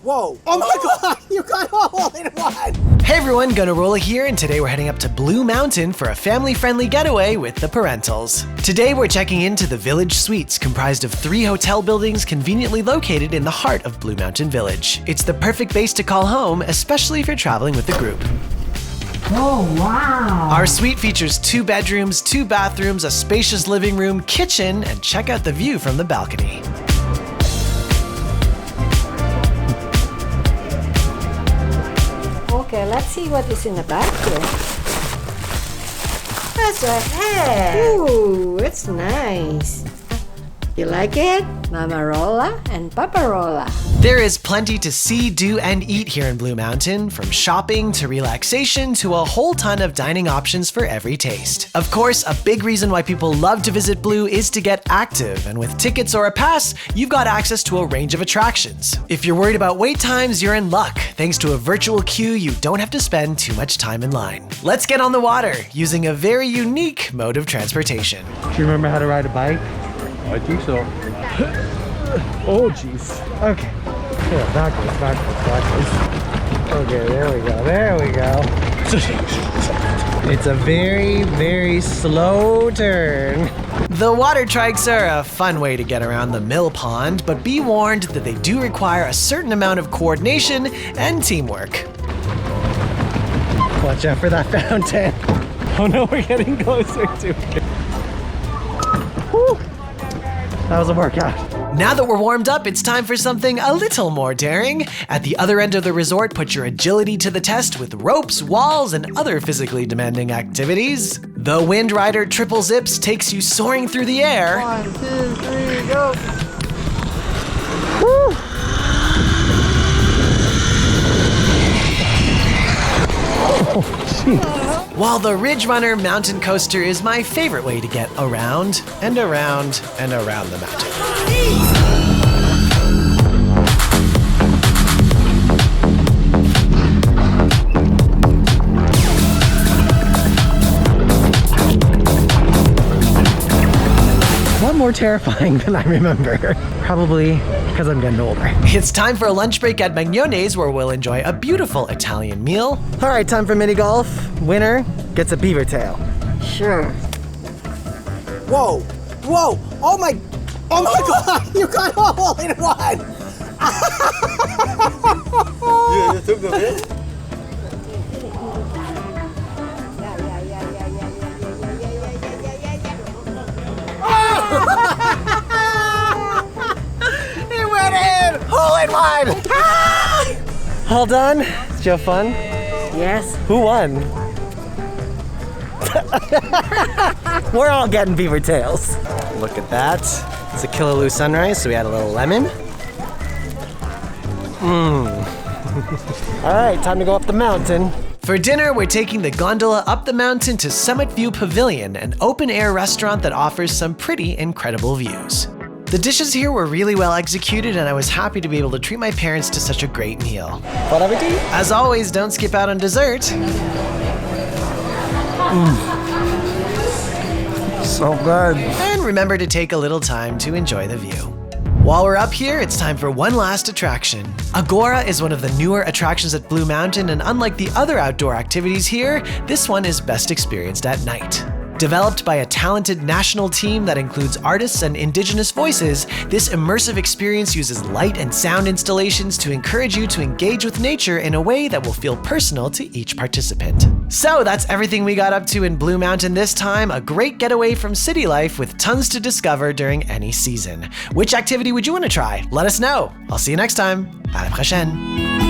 Whoa. Oh my God, you got all in one. Hey everyone, Gunnarolla here, and today we're heading up to Blue Mountain for a family-friendly getaway with the parentals. Today we're checking into the Village Suites, comprised of 3 hotel buildings conveniently located in the heart of Blue Mountain Village. It's the perfect base to call home, especially if you're traveling with the group. Oh, wow. Our suite features 2 bedrooms, 2 bathrooms, a spacious living room, kitchen, and check out the view from the balcony. Okay, let's see what is in the back here. That's a head. Ooh, it's nice. You like it? Mamarolla and Paparolla. There is plenty to see, do, and eat here in Blue Mountain, from shopping to relaxation to a whole ton of dining options for every taste. Of course, a big reason why people love to visit Blue is to get active, and with tickets or a pass, you've got access to a range of attractions. If you're worried about wait times, you're in luck. Thanks to a virtual queue, you don't have to spend too much time in line. Let's get on the water, using a very unique mode of transportation. Do you remember how to ride a bike? I think so. Oh, jeez. Okay. Yeah, backwards. Okay, there we go. It's a very, very slow turn. The water trikes are a fun way to get around the mill pond, but be warned that they do require a certain amount of coordination and teamwork. Watch out for that fountain. Oh no, we're getting closer to it. Whew. That was a workout. Now that we're warmed up, it's time for something a little more daring. At the other end of the resort, put your agility to the test with ropes, walls, and other physically demanding activities. The Wind Rider Triple Zips takes you soaring through the air. 1, 2, 3, go. Woo. Oh, jeez. While the Ridge Runner Mountain Coaster is my favorite way to get around and around and around the mountain. What more terrifying than I remember? Probably because I'm getting older. It's time for a lunch break at Magnone's, where we'll enjoy a beautiful Italian meal. All right, time for mini golf. Winner gets a Beavertail. Sure. Whoa. Whoa. Oh my God, you got all in one. You took the hit? He went in. Hole in one. All done? Did you have fun? Yes. Who won? We're all getting Beavertails. Look at that. It's a Killaloo sunrise, so we had a little lemon. All right, time to go up the mountain. For dinner, we're taking the gondola up the mountain to Summitview Pavilion, an open-air restaurant that offers some pretty incredible views. The dishes here were really well executed, and I was happy to be able to treat my parents to such a great meal. Bon appetit. As always, don't skip out on dessert. So good. And remember to take a little time to enjoy the view. While we're up here, it's time for one last attraction. Agora is one of the newer attractions at Blue Mountain, and unlike the other outdoor activities here, this one is best experienced at night. Developed by a talented national team that includes artists and indigenous voices, this immersive experience uses light and sound installations to encourage you to engage with nature in a way that will feel personal to each participant. So that's everything we got up to in Blue Mountain this time, a great getaway from city life with tons to discover during any season. Which activity would you want to try? Let us know. I'll see you next time. À la prochaine.